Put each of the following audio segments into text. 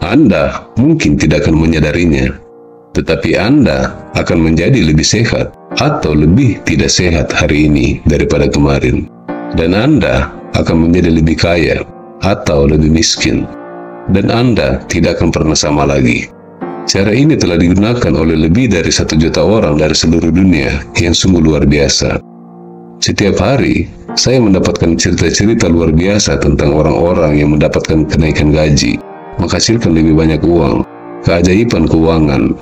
Anda mungkin tidak akan menyadarinya, tetapi Anda akan menjadi lebih sehat atau lebih tidak sehat hari ini daripada kemarin. Dan Anda akan menjadi lebih kaya atau lebih miskin. Dan Anda tidak akan pernah sama lagi. Cara ini telah digunakan oleh lebih dari 1 juta orang dari seluruh dunia yang sungguh luar biasa. Setiap hari, saya mendapatkan cerita-cerita luar biasa tentang orang-orang yang mendapatkan kenaikan gaji, menghasilkan lebih banyak uang, keajaiban keuangan,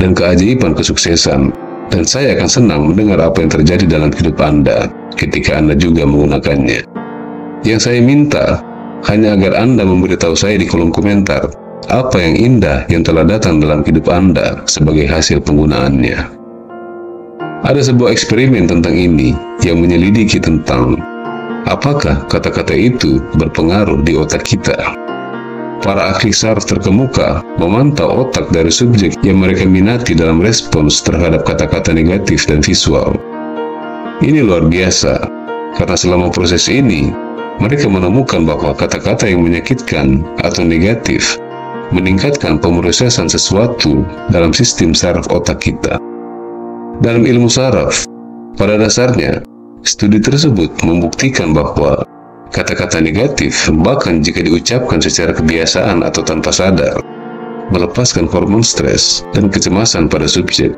dan keajaiban kesuksesan. Dan saya akan senang mendengar apa yang terjadi dalam hidup Anda ketika Anda juga menggunakannya. Yang saya minta hanya agar Anda memberitahu saya di kolom komentar apa yang indah yang telah datang dalam hidup Anda sebagai hasil penggunaannya. Ada sebuah eksperimen tentang ini yang menyelidiki tentang apakah kata-kata itu berpengaruh di otak kita. Para ahli saraf terkemuka memantau otak dari subjek yang mereka minati dalam respons terhadap kata-kata negatif dan visual. Ini luar biasa, karena selama proses ini, mereka menemukan bahwa kata-kata yang menyakitkan atau negatif meningkatkan pemrosesan sesuatu dalam sistem saraf otak kita. Dalam ilmu saraf, pada dasarnya, studi tersebut membuktikan bahwa kata-kata negatif, bahkan jika diucapkan secara kebiasaan atau tanpa sadar, melepaskan hormon stres dan kecemasan pada subjek,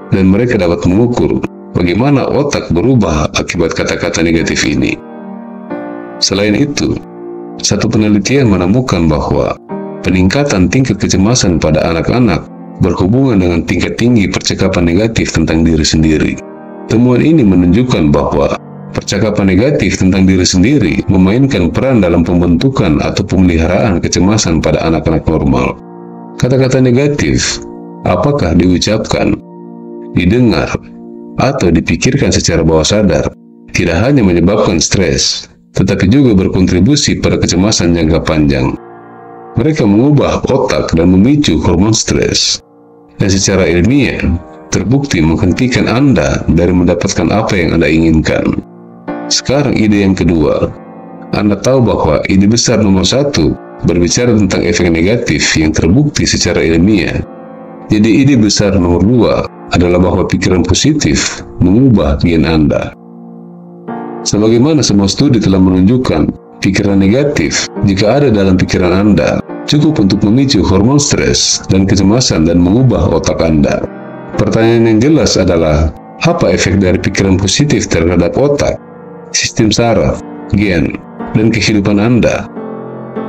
dan mereka dapat mengukur bagaimana otak berubah akibat kata-kata negatif ini. Selain itu, satu penelitian menemukan bahwa peningkatan tingkat kecemasan pada anak-anak berhubungan dengan tingkat tinggi percakapan negatif tentang diri sendiri. Temuan ini menunjukkan bahwa percakapan negatif tentang diri sendiri memainkan peran dalam pembentukan atau pemeliharaan kecemasan pada anak-anak normal. Kata-kata negatif, apakah diucapkan, didengar, atau dipikirkan secara bawah sadar, tidak hanya menyebabkan stres, tetapi juga berkontribusi pada kecemasan jangka panjang. Mereka mengubah otak dan memicu hormon stres, dan secara ilmiah terbukti menghentikan Anda dari mendapatkan apa yang Anda inginkan. Sekarang ide yang kedua. Anda tahu bahwa ide besar nomor 1 berbicara tentang efek negatif yang terbukti secara ilmiah. Jadi ide besar nomor 2 adalah bahwa pikiran positif mengubah gen Anda. Sebagaimana semua studi telah menunjukkan, pikiran negatif jika ada dalam pikiran Anda cukup untuk memicu hormon stres dan kecemasan dan mengubah otak Anda. Pertanyaan yang jelas adalah, apa efek dari pikiran positif terhadap otak, sistem saraf, gen, dan kehidupan Anda,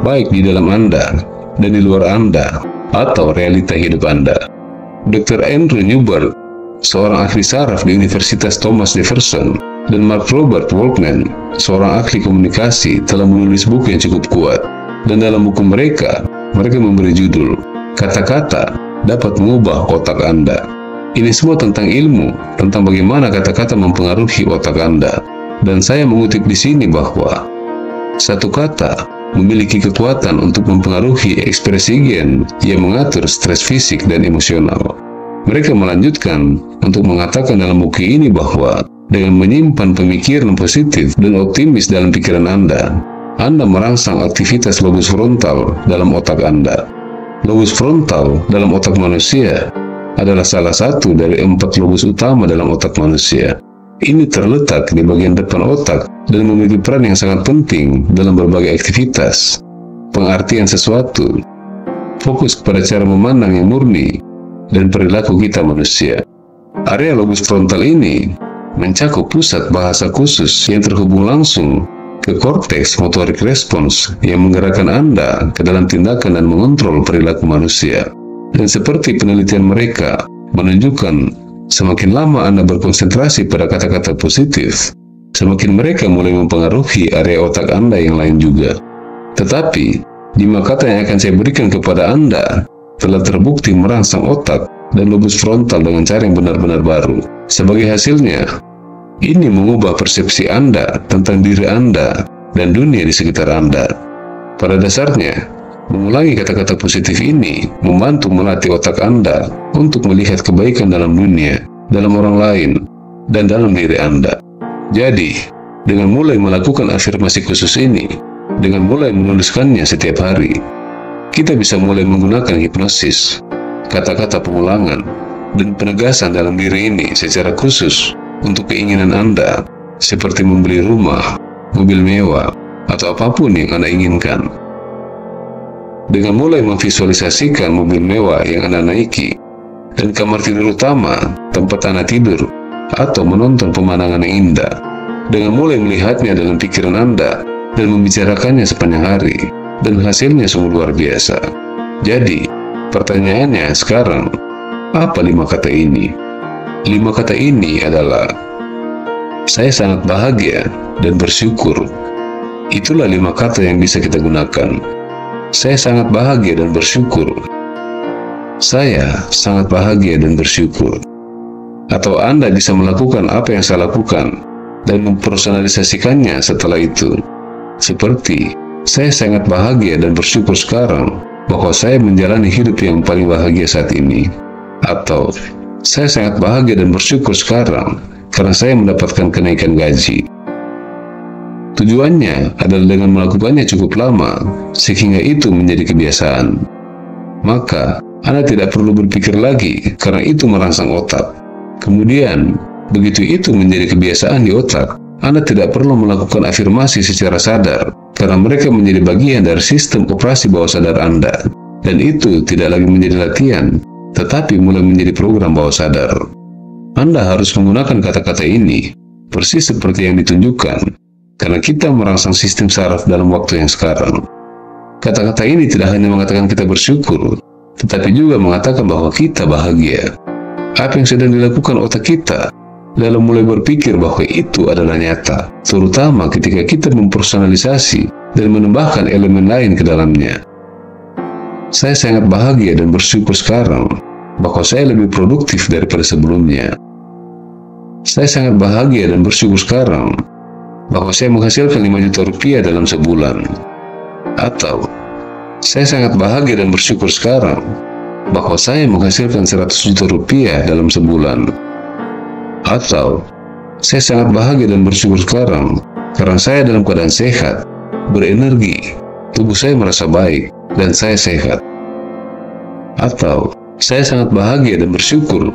baik di dalam Anda dan di luar Anda, atau realita hidup Anda? Dr. Andrew Newberg, seorang ahli saraf di Universitas Thomas Jefferson, dan Mark Robert Walkman, seorang ahli komunikasi, telah menulis buku yang cukup kuat. Dan dalam buku mereka memberi judul, Kata-kata Dapat Mengubah Otak Anda. Ini semua tentang ilmu, tentang bagaimana kata-kata mempengaruhi otak Anda. Dan saya mengutip di sini bahwa satu kata memiliki kekuatan untuk mempengaruhi ekspresi gen yang mengatur stres fisik dan emosional. Mereka melanjutkan untuk mengatakan dalam buku ini bahwa dengan menyimpan pemikiran positif dan optimis dalam pikiran Anda merangsang aktivitas lobus frontal dalam otak Anda. Lobus frontal dalam otak manusia adalah salah satu dari 4 lobus utama dalam otak manusia. Ini terletak di bagian depan otak dan memiliki peran yang sangat penting dalam berbagai aktivitas, pengertian sesuatu, fokus kepada cara memandang yang murni, dan perilaku kita manusia. Area lobus frontal ini mencakup pusat bahasa khusus yang terhubung langsung ke korteks motorik respons yang menggerakkan Anda ke dalam tindakan dan mengontrol perilaku manusia. Dan seperti penelitian mereka menunjukkan, semakin lama Anda berkonsentrasi pada kata-kata positif, semakin mereka mulai mempengaruhi area otak Anda yang lain juga. Tetapi, 5 kata yang akan saya berikan kepada Anda telah terbukti merangsang otak dan lobus frontal dengan cara yang benar-benar baru. Sebagai hasilnya, ini mengubah persepsi Anda tentang diri Anda dan dunia di sekitar Anda. Pada dasarnya, mengulangi kata-kata positif ini membantu melatih otak Anda untuk melihat kebaikan dalam dunia, dalam orang lain, dan dalam diri Anda. Jadi, dengan mulai melakukan afirmasi khusus ini, dengan mulai menuliskannya setiap hari, kita bisa mulai menggunakan hipnosis, kata-kata pengulangan, dan penegasan dalam diri ini secara khusus untuk keinginan Anda, seperti membeli rumah, mobil mewah, atau apapun yang Anda inginkan. Dengan mulai memvisualisasikan mobil mewah yang Anda naiki, dan kamar tidur utama, tempat Anda tidur, atau menonton pemandangan yang indah, dengan mulai melihatnya dalam pikiran Anda, dan membicarakannya sepanjang hari, dan hasilnya sungguh luar biasa. Jadi, pertanyaannya sekarang, apa 5 kata ini? 5 kata ini adalah, saya sangat bahagia dan bersyukur. Itulah 5 kata yang bisa kita gunakan. Saya sangat bahagia dan bersyukur. Saya sangat bahagia dan bersyukur. Atau Anda bisa melakukan apa yang saya lakukan dan mempersonalisasikannya setelah itu. Seperti, saya sangat bahagia dan bersyukur sekarang bahwa saya menjalani hidup yang paling bahagia saat ini. Atau, saya sangat bahagia dan bersyukur sekarang karena saya mendapatkan kenaikan gaji. Tujuannya adalah dengan melakukannya cukup lama, sehingga itu menjadi kebiasaan. Maka, Anda tidak perlu berpikir lagi karena itu merangsang otak. Kemudian, begitu itu menjadi kebiasaan di otak, Anda tidak perlu melakukan afirmasi secara sadar karena mereka menjadi bagian dari sistem operasi bawah sadar Anda. Dan itu tidak lagi menjadi latihan, tetapi mulai menjadi program bawah sadar. Anda harus menggunakan kata-kata ini, persis seperti yang ditunjukkan, karena kita merangsang sistem saraf dalam waktu yang sekarang. Kata-kata ini tidak hanya mengatakan kita bersyukur, tetapi juga mengatakan bahwa kita bahagia. Apa yang sedang dilakukan otak kita dalam mulai berpikir bahwa itu adalah nyata, terutama ketika kita mempersonalisasi dan menambahkan elemen lain ke dalamnya. Saya sangat bahagia dan bersyukur sekarang bahwa saya lebih produktif daripada sebelumnya. Saya sangat bahagia dan bersyukur sekarang bahwa saya menghasilkan 5 juta rupiah dalam sebulan. Atau, saya sangat bahagia dan bersyukur sekarang bahwa saya menghasilkan 100 juta rupiah dalam sebulan. Atau, saya sangat bahagia dan bersyukur sekarang karena saya dalam keadaan sehat, berenergi, tubuh saya merasa baik, dan saya sehat. Atau, saya sangat bahagia dan bersyukur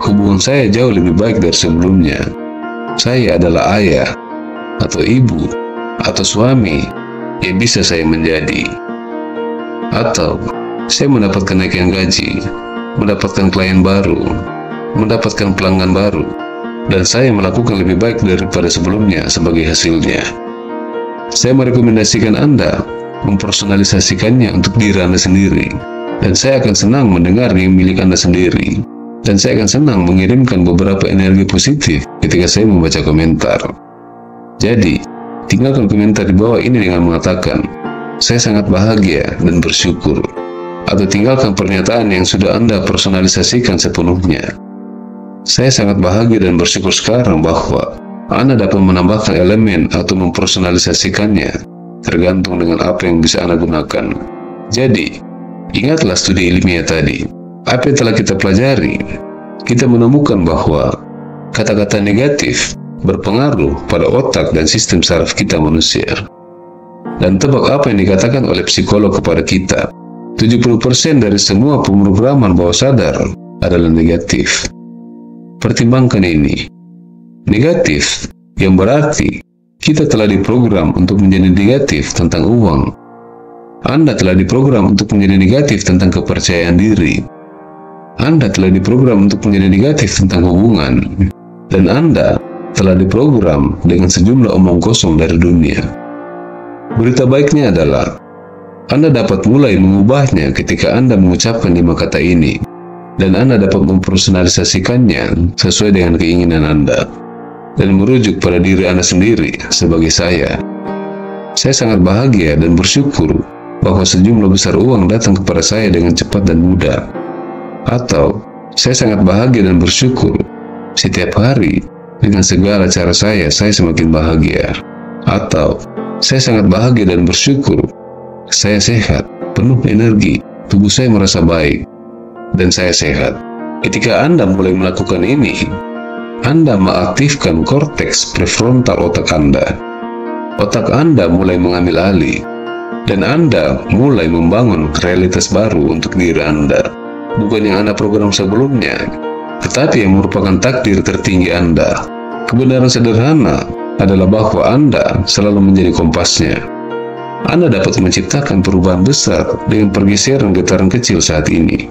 hubungan saya jauh lebih baik dari sebelumnya. Saya adalah ayah, atau ibu, atau suami yang bisa saya menjadi. Atau, saya mendapat kenaikan gaji, mendapatkan klien baru, mendapatkan pelanggan baru, dan saya melakukan lebih baik daripada sebelumnya sebagai hasilnya. Saya merekomendasikan Anda mempersonalisasikannya untuk diri Anda sendiri, dan saya akan senang mendengar yang milik Anda sendiri, dan saya akan senang mengirimkan beberapa energi positif ketika saya membaca komentar. Jadi, tinggalkan komentar di bawah ini dengan mengatakan, saya sangat bahagia dan bersyukur. Atau tinggalkan pernyataan yang sudah Anda personalisasikan sepenuhnya. Saya sangat bahagia dan bersyukur sekarang bahwa Anda dapat menambahkan elemen atau mempersonalisasikannya, tergantung dengan apa yang bisa Anda gunakan. Jadi, ingatlah studi ilmiah tadi. Apa yang telah kita pelajari, kita menemukan bahwa kata-kata negatif berpengaruh pada otak dan sistem saraf kita manusia. Dan tebak apa yang dikatakan oleh psikolog kepada kita, 70% dari semua pemrograman bawah sadar adalah negatif. Pertimbangkan ini. Negatif, yang berarti kita telah diprogram untuk menjadi negatif tentang uang. Anda telah diprogram untuk menjadi negatif tentang kepercayaan diri. Anda telah diprogram untuk menjadi negatif tentang hubungan. Dan Anda telah diprogram dengan sejumlah omong kosong dari dunia. Berita baiknya adalah, Anda dapat mulai mengubahnya ketika Anda mengucapkan 5 kata ini, dan Anda dapat mempersonalisasikannya sesuai dengan keinginan Anda, dan merujuk pada diri Anda sendiri sebagai saya. Saya sangat bahagia dan bersyukur bahwa sejumlah besar uang datang kepada saya dengan cepat dan mudah. Atau, saya sangat bahagia dan bersyukur setiap hari dengan segala cara saya semakin bahagia. Atau, saya sangat bahagia dan bersyukur saya sehat, penuh energi, tubuh saya merasa baik, dan saya sehat. Ketika Anda mulai melakukan ini, Anda mengaktifkan korteks prefrontal otak Anda. Otak Anda mulai mengambil alih. Dan Anda mulai membangun realitas baru untuk diri Anda. Bukan yang Anda program sebelumnya, tetapi yang merupakan takdir tertinggi Anda. Kebenaran sederhana adalah bahwa Anda selalu menjadi kompasnya. Anda dapat menciptakan perubahan besar dengan pergeseran getaran kecil saat ini.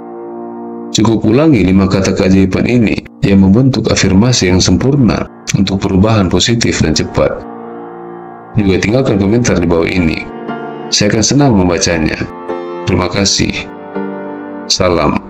Cukup ulangi 5 kata keajaiban ini yang membentuk afirmasi yang sempurna untuk perubahan positif dan cepat. Juga tinggalkan komentar di bawah ini. Saya akan senang membacanya. Terima kasih. Salam.